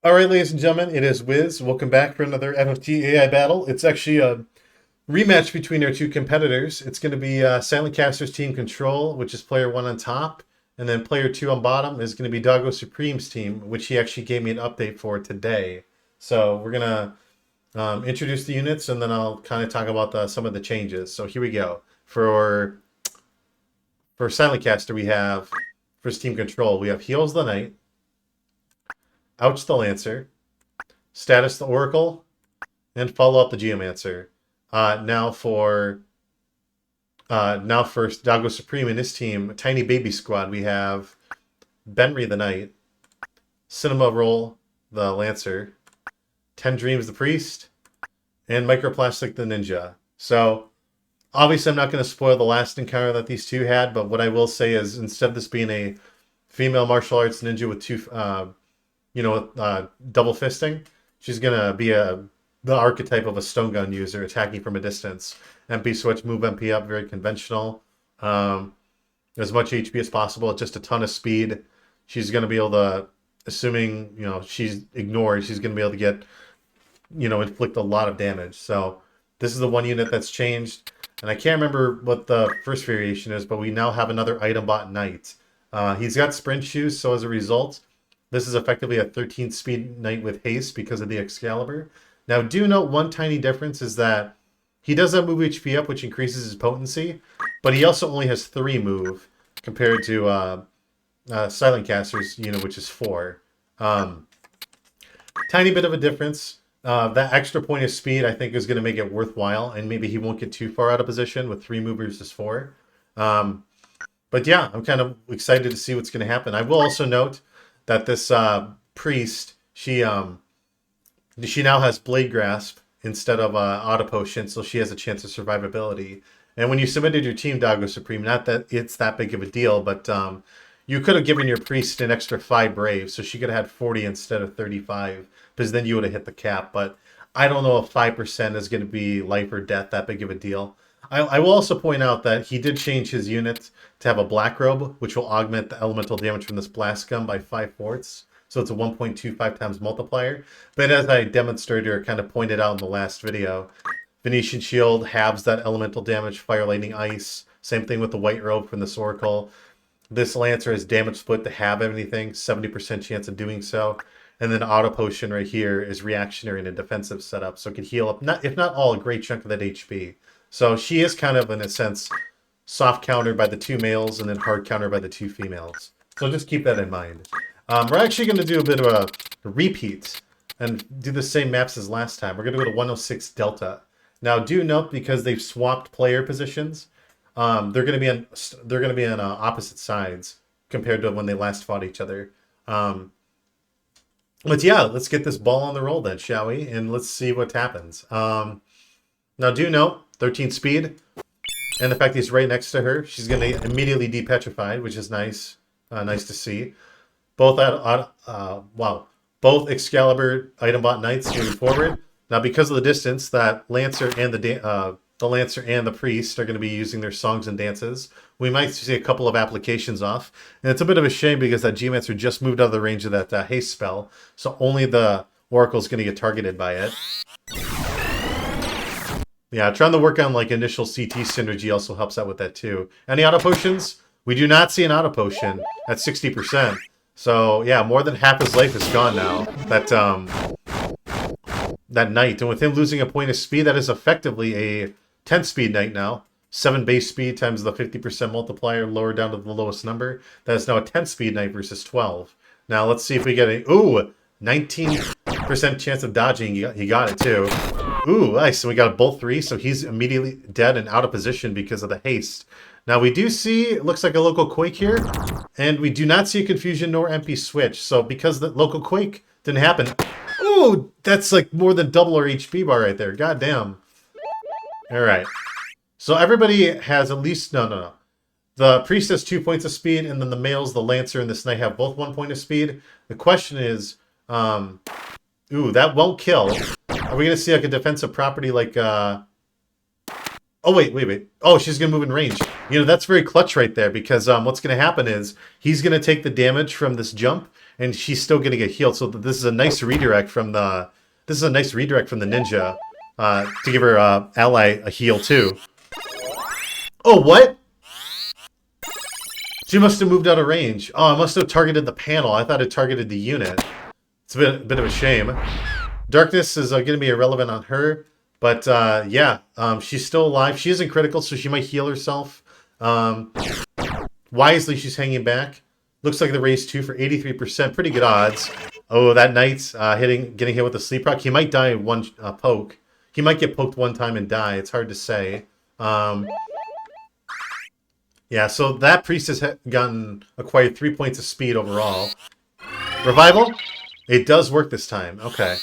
All right, ladies and gentlemen, it is Wiz. Welcome back for another FFT AI battle. It's actually a rematch between our two competitors. It's going to be Silentkaster's team Control, which is player 1 on top, and then player 2 on bottom is going to be Doggosupreme's team, which he actually gave me an update for today. So we're going to introduce the units, and then I'll kind of talk about some of the changes. So here we go. For Silentkaster, we have, for his team Control, we have Healz the Knight, Ouch the Lancer, Status the Oracle, and Follow Up the Geomancer. Now for Doggosupreme and his team, Tiny Baby Squad, we have Benry the Knight, Cinema Roll the Lancer, 10 Dreams the Priest, and Microplastic the Ninja. So obviously I'm not going to spoil the last encounter that these two had, but what I will say is instead of this being a female martial arts ninja with two double fisting, she's gonna be the archetype of a stone gun user attacking from a distance. MP switch, move MP up, very conventional. As much HP as possible, just a ton of speed. She's gonna be able to, assuming she's ignored, she's gonna be able to get inflict a lot of damage. So this is the one unit that's changed, and I can't remember what the first variation is, but we now have another item bot knight. He's got sprint shoes, so as a result, this is effectively a 13 speed knight with haste because of the Excalibur. Now, do note one tiny difference is that he does have move HP up, which increases his potency, but he also only has 3 move compared to Silentcaster's unit, which is 4. Tiny bit of a difference. That extra point of speed, I think, is going to make it worthwhile, and maybe he won't get too far out of position with 3 move versus 4. But yeah, I'm kind of excited to see what's going to happen. I will also note that this priest, she now has Blade Grasp instead of Auto Potion, so she has a chance of survivability. And when you submitted your team, Doggosupreme, not that it's that big of a deal, but you could have given your priest an extra 5 brave, so she could have had 40 instead of 35, because then you would have hit the cap. But I don't know if 5% is going to be life or death, that big of a deal. I will also point out that he did change his unit to have a black robe, which will augment the elemental damage from this blast gun by 5/4. So it's a 1.25 times multiplier. But as I demonstrated or kind of pointed out in the last video, Venetian Shield halves that elemental damage, fire, lightning, ice. Same thing with the white robe from this Oracle. This Lancer has damage split to have anything, 70% chance of doing so. And then Auto Potion right here is reactionary in a defensive setup, so it can heal up, if not all, a great chunk of that HP. So she is kind of, in a sense, soft countered by the 2 males and then hard countered by the 2 females. So just keep that in mind. We're actually going to do a bit of a repeat and do the same maps as last time. We're going to go to 106 Delta. Now, do note, because they've swapped player positions, they're going to be on opposite sides compared to when they last fought each other. But yeah, let's get this ball on the roll then, shall we? And let's see what happens. Now, do note, 13 speed, and the fact he's right next to her, she's going to immediately depetrify, which is nice. Nice to see. Both both Excalibur item bot knights moving forward. Now, because of the distance, that Lancer and the Lancer and the Priest are going to be using their songs and dances. We might see a couple of applications off, and it's a bit of a shame because that Geomancer just moved out of the range of that haste spell, so only the Oracle is going to get targeted by it. Yeah, trying to work on like initial CT synergy also helps out with that too. Any auto potions? We do not see an auto potion at 60%. So yeah, more than half his life is gone now. That knight, and with him losing a point of speed, that is effectively a 10 speed knight now. 7 base speed times the 50% multiplier, lower down to the lowest number. That is now a 10 speed knight versus 12. Now let's see if we get a 19% chance of dodging. He got it too. Ooh, nice. So we got both 3, so he's immediately dead and out of position because of the haste. Now we do see, it looks like a local quake here, and we do not see a confusion nor MP switch. So because the local quake didn't happen, ooh, that's like more than double our HP bar right there. God damn. All right. So everybody has at least, no. The Priest has 2 points of speed, and then the males, the Lancer and this Knight, have both 1 point of speed. The question is, ooh, that won't kill. Are we going to see like a defensive property like Oh, wait. Oh, she's going to move in range. You know, that's very clutch right there because what's going to happen is he's going to take the damage from this jump and she's still going to get healed. So this is a nice redirect from the ninja to give her ally a heal too. Oh, what? She must have moved out of range. Oh, I must have targeted the panel. I thought it targeted the unit. It's a bit of a shame. Darkness is going to be irrelevant on her. But, yeah, she's still alive. She isn't critical, so she might heal herself. Wisely, she's hanging back. Looks like the raise 2 for 83%. Pretty good odds. Oh, that knight's getting hit with a sleep rock. He might die in one poke. He might get poked one time and die. It's hard to say. Yeah, so that priest has acquired 3 points of speed overall. Revival? It does work this time. Okay.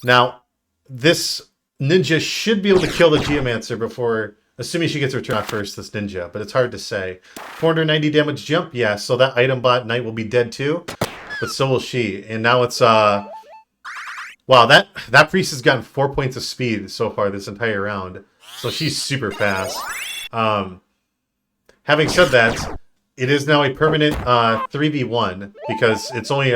Now, this ninja should be able to kill the Geomancer before, assuming she gets her turn off first, this ninja, but it's hard to say. 490 damage jump, yeah, so that item bot knight will be dead too, but so will she. And now it's, wow, that priest has gotten 4 points of speed so far this entire round, so she's super fast. Having said that, it is now a permanent 3v1, because it's only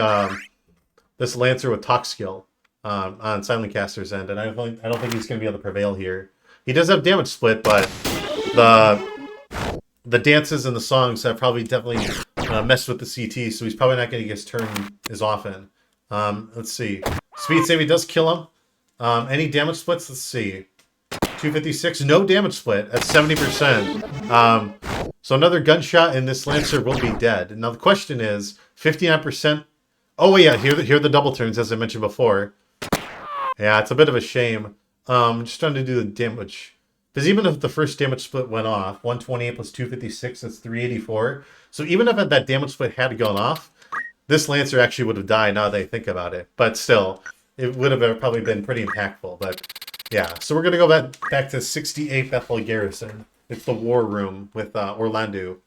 this Lancer with talk skill. On Silentkaster's end, and I don't think he's going to be able to prevail here. He does have damage split, but the dances and the songs have probably definitely messed with the CT, so he's probably not going to get his turn as often. Let's see. Speed saving does kill him. Any damage splits? Let's see. 256, no damage split at 70%. So another gunshot and this Lancer will be dead. Now the question is, 59%. Oh yeah, here are the double turns as I mentioned before. Yeah, it's a bit of a shame. I'm just trying to do the damage. Because even if the first damage split went off, 128 plus 256, that's 384. So even if that damage split had gone off, this Lancer actually would have died now that I think about it. But still, it would have probably been pretty impactful. But yeah, so we're going to go back to 68 Bethel Garrison. It's the war room with Orlando.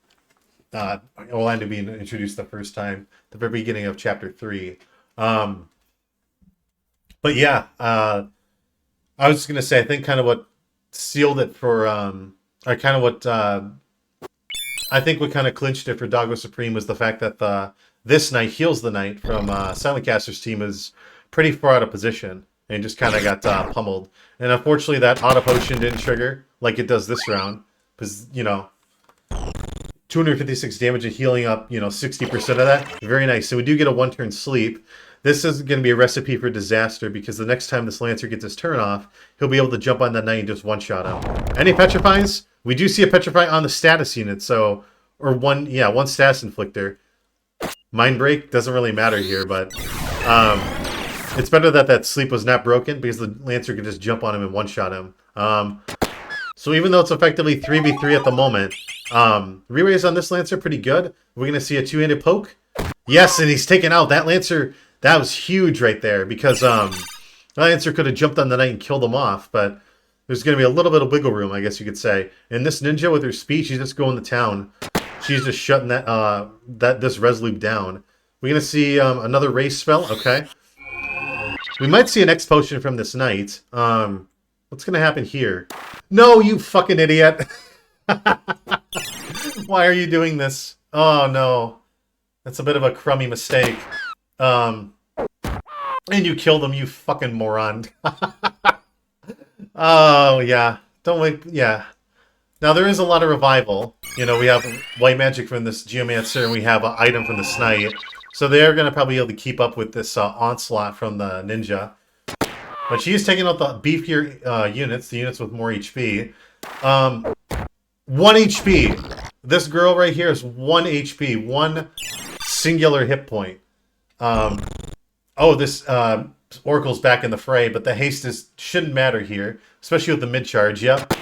Orlando being introduced the first time, the very beginning of Chapter 3. But yeah, I was just going to say, I think kind of what sealed it for, or kind of what, I think what kind of clinched it for Doggosupreme was the fact that this knight, Healz the Knight from Silentkaster's team, is pretty far out of position and just kind of got pummeled. And unfortunately, that auto potion didn't trigger like it does this round because, you know, 256 damage and healing up, 60% of that. Very nice. So we do get a one-turn sleep. This is going to be a recipe for disaster because the next time this Lancer gets his turn off, he'll be able to jump on that knight and just one-shot him. Any petrifies? We do see a petrify on the status unit, so, or one status inflictor. Mind break doesn't really matter here, but it's better that sleep was not broken because the Lancer could just jump on him and one-shot him. So even though it's effectively 3v3 at the moment, re-raise on this Lancer pretty good. We're going to see a two-handed poke. Yes, and he's taken out. That Lancer, that was huge right there because that Lancer could have jumped on the knight and killed him off, but there's going to be a little bit of wiggle room, I guess you could say. And this ninja with her speed, she's just going to town. She's just shutting this res loop down. We're going to see another race spell. Okay. We might see an X potion from this knight. What's going to happen here? No, you fucking idiot. Why are you doing this? Oh, no. That's a bit of a crummy mistake. And you killed him, you fucking moron. Oh, yeah. Don't wait. Yeah. Now, there is a lot of revival. You know, we have white magic from this Geomancer, and we have an item from the Knight. So they're going to probably be able to keep up with this onslaught from the Ninja. But she is taking out the beefier units, the units with more HP. 1 HP. This girl right here is 1 HP. 1 singular hit point. Oh, this Oracle's back in the fray, but the haste shouldn't matter here, especially with the mid-charge. Yep.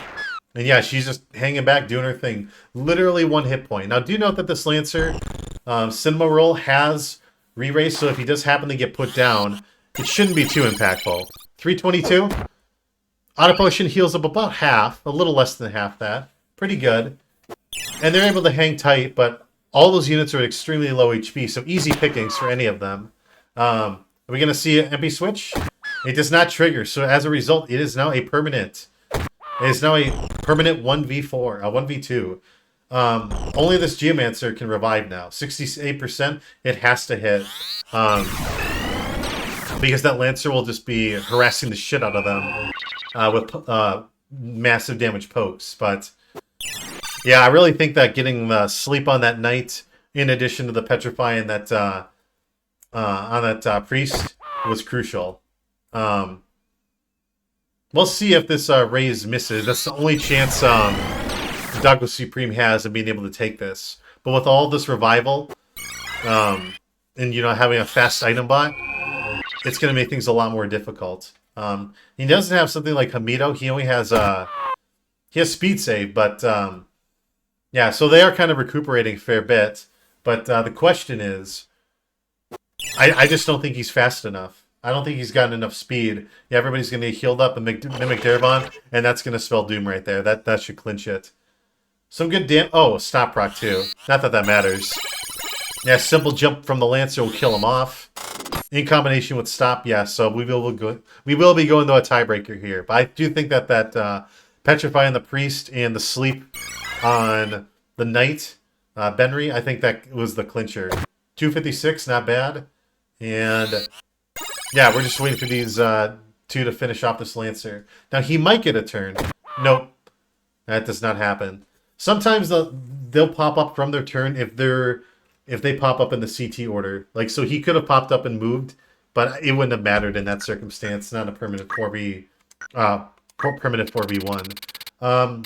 And yeah, she's just hanging back, doing her thing. Literally 1 hit point. Now, do note that this Lancer Cinema Roll has re-race, so if he does happen to get put down, it shouldn't be too impactful. 322. Auto Potion heals up about half, a little less than half that. Pretty good. And they're able to hang tight, but all those units are at extremely low HP, so easy pickings for any of them. Are we going to see an MP switch? It does not trigger, so as a result, it is now a permanent It's now a permanent 1v4, 1v2. Only this Geomancer can revive now. 68%, it has to hit. Because that Lancer will just be harassing the shit out of them with massive damage pokes. But yeah, I really think that getting the sleep on that Knight, in addition to the Petrifying that on that Priest, was crucial. We'll see if this raise misses. That's the only chance Doggosupreme has of being able to take this. But with all this revival, and you know, having a fast item bot, it's going to make things a lot more difficult. He doesn't have something like Hamedo. He only has speed save, but yeah, so they are kind of recuperating a fair bit. But the question is, I just don't think he's fast enough. I don't think he's gotten enough speed. Yeah, everybody's going to get healed up and mimic Daravon, and that's going to spell doom right there. That should clinch it. Some good stop proc too. Not that that matters. Yeah, simple jump from the Lancer will kill him off. In combination with stop, yeah, so we will be going to a tiebreaker here. But I do think that Petrify on the Priest and the sleep on the Knight, Benry, I think that was the clincher. 256, not bad. And yeah, we're just waiting for these two to finish off this Lancer. Now, he might get a turn. Nope. That does not happen. Sometimes they'll pop up from their turn if they pop up in the CT order. Like, so he could have popped up and moved, but it wouldn't have mattered in that circumstance. Not a permanent 4v1. I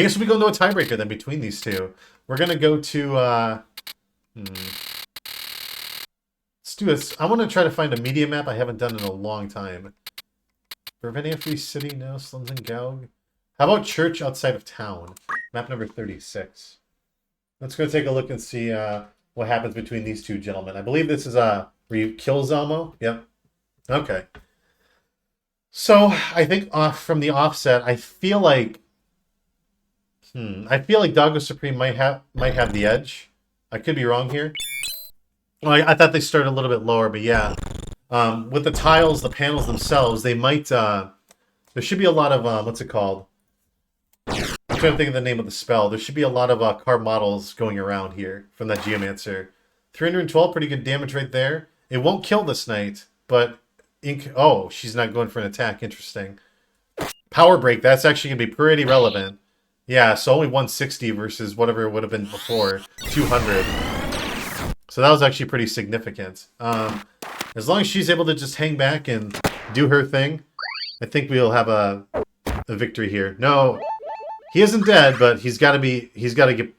guess we go into a tiebreaker then between these two. We're gonna go to let's do this. I want to try to find a media map I haven't done in a long time. Vervenia Free City, no. Slums and Gaug. How about Church outside of town? Map number 36. Let's go take a look and see what happens between these two gentlemen. I believe this is where you kill Zelmo. Yep. Okay. So I think from the offset, I feel like Doggosupreme might have the edge. I could be wrong here. Well, I thought they started a little bit lower, but yeah. With the tiles, the panels themselves, they might... there should be a lot of... what's it called? I'm trying to think of the name of the spell. There should be a lot of card models going around here from that Geomancer. 312, pretty good damage right there. It won't kill this Knight, but... Oh, she's not going for an attack. Interesting. Power Break, that's actually going to be pretty relevant. Yeah, so only 160 versus whatever it would have been before. 200. So that was actually pretty significant. As long as she's able to just hang back and do her thing, I think we'll have a victory here. No, he isn't dead, but he's got to get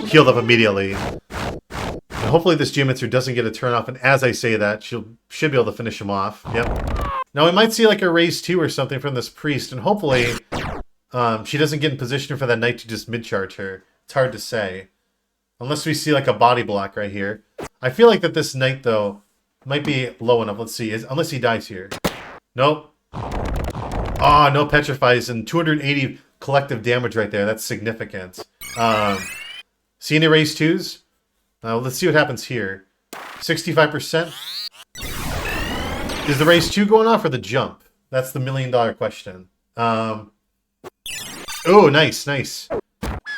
healed up immediately. And hopefully this Geomancer doesn't get a turn off, and as I say that, should be able to finish him off. Yep. Now we might see like a raise 2 or something from this Priest, and hopefully she doesn't get in position for that Knight to just mid-charge her. It's hard to say. Unless we see like a body block right here. I feel like that this Knight, though, might be low enough. Let's see. Unless he dies here. Nope. Oh, no Petrifies and 280 collective damage right there. That's significant. See any raise 2s? Let's see what happens here. 65%. Is the raise 2 going off or the jump? That's the $1,000,000 question. Oh, nice, nice.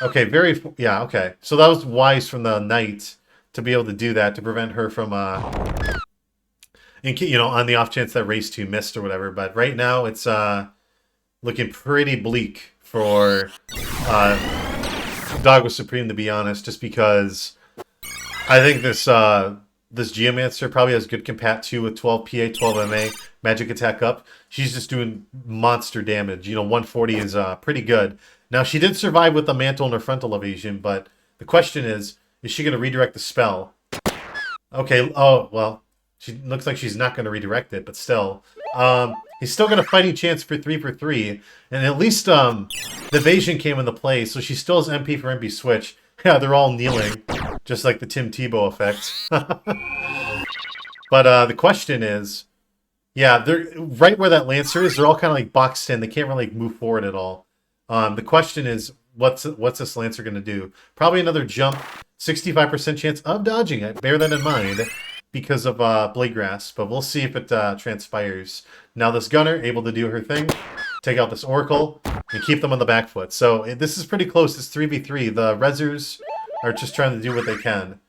Okay, yeah, okay. So that was wise from the Knight to be able to do that, to prevent her from, on the off chance that race 2 missed or whatever. But right now, it's looking pretty bleak for Doggosupreme, to be honest, just because I think this Geomancer probably has good compat too with 12 PA, 12 MA, magic attack up. She's just doing monster damage. 140 is pretty good. Now, she did survive with the mantle and her frontal evasion, but the question is she going to redirect the spell? Okay, oh, well, she looks like she's not going to redirect it, but still. He's still got a fighting chance for 3 for 3, and at least the evasion came into play, so she still has MP for MP switch. Yeah, they're all kneeling, just like the Tim Tebow effect. But the question is, yeah, they're right where that Lancer is. They're all kind of like boxed in. They can't really move forward at all. The question is, what's this Lancer going to do? Probably another jump. 65% chance of dodging it. Bear that in mind because of Blade Grasp. But we'll see if it transpires. Now this Gunner, able to do her thing. take out this Oracle, and keep them on the back foot. So this is pretty close. It's 3v3. The Rezzers are just trying to do what they can.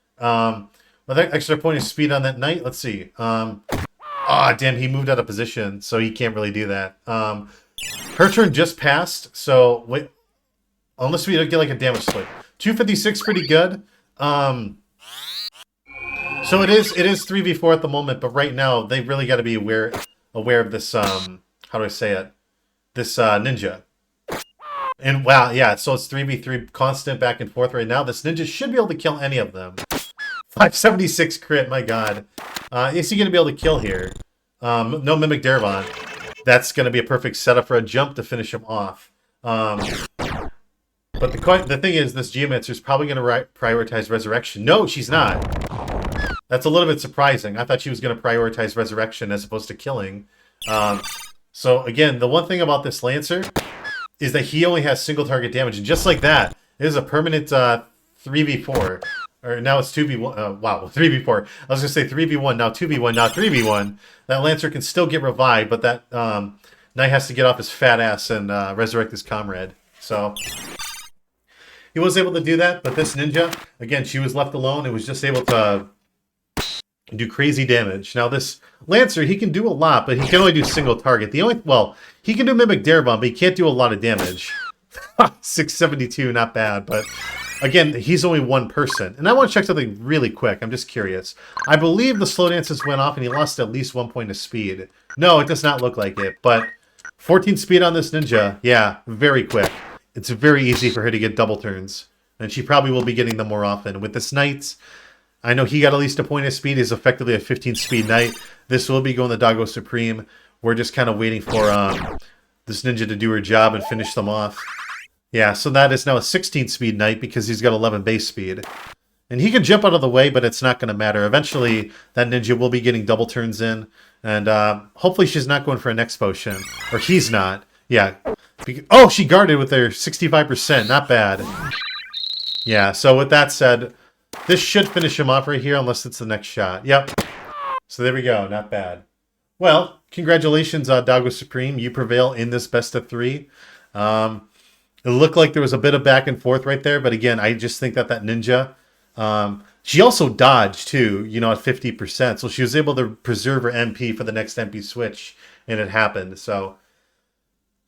With that extra point of speed on that knight, let's see. Damn, he moved out of position, so he can't really do that. Her turn just passed, so wait. Unless we get like a damage split. 256, pretty good. So it is 3v4 at the moment, but right now they really got to be aware of this. How do I say it? This ninja. And wow, yeah. So it's 3v3 constant back and forth right now. This ninja should be able to kill any of them. 576 crit, my god. Is he going to be able to kill here? No Mimic Daravon. That's going to be a perfect setup for a jump to finish him off. But the thing is, this Geomancer is probably going to prioritize Resurrection. No, she's not. That's a little bit surprising. I thought she was going to prioritize Resurrection as opposed to killing. So again, the one thing about this Lancer is that he only has single target damage. And just like that, it is a permanent 3v4. Or now it's 2v1. Wow, 3v4. I was going to say 3v1, now 2v1, now 3v1. That Lancer can still get revived, but that Knight has to get off his fat ass and resurrect his comrade. So he was able to do that, but this ninja, again, she was left alone and was just able to do crazy damage. Now this Lancer, he can do a lot, but he can only do single target. He can do Mimic Daravon, but he can't do a lot of damage. 672, not bad, but again, he's only one person. And I want to check something really quick. I'm just curious. I believe the slow dances went off and he lost at least 1 point of speed. No, it does not look like it, but 14 speed on this ninja, yeah, very quick. It's very easy for her to get double turns, and she probably will be getting them more often. With this Knight, I know he got at least a point of speed. He's effectively a 15 speed Knight. This will be going to Doggosupreme. We're just kind of waiting for this ninja to do her job and finish them off. Yeah, so that is now a 16 speed Knight because he's got 11 base speed. And he can jump out of the way, but it's not going to matter. Eventually, that ninja will be getting double turns in. And hopefully she's not going for an X potion. Or he's not. Yeah. Oh, she guarded with her 65%. Not bad. Yeah, so with that said, this should finish him off right here unless it's the next shot. Yep. So there we go. Not bad. Well, congratulations, Doggosupreme. You prevail in this best of 3. It looked like there was a bit of back and forth right there, but again, I just think that ninja, she also dodged too, at 50%. So she was able to preserve her MP for the next MP switch, and it happened. So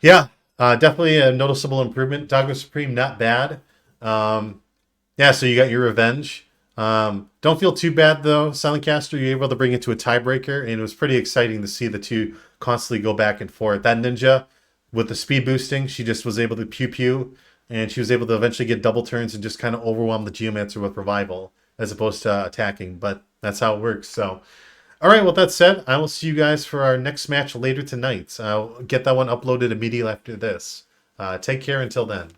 yeah, definitely a noticeable improvement. Doggosupreme, not bad. Yeah, so you got your revenge. Don't feel too bad though, Silentkaster. You're able to bring it to a tiebreaker, and it was pretty exciting to see the two constantly go back and forth. That ninja, with the speed boosting, she just was able to pew, and she was able to eventually get double turns and just kind of overwhelm the Geomancer with revival, as opposed to attacking. But that's how it works. So, all right, with that said, I will see you guys for our next match later tonight. I'll get that one uploaded immediately after this. Take care until then.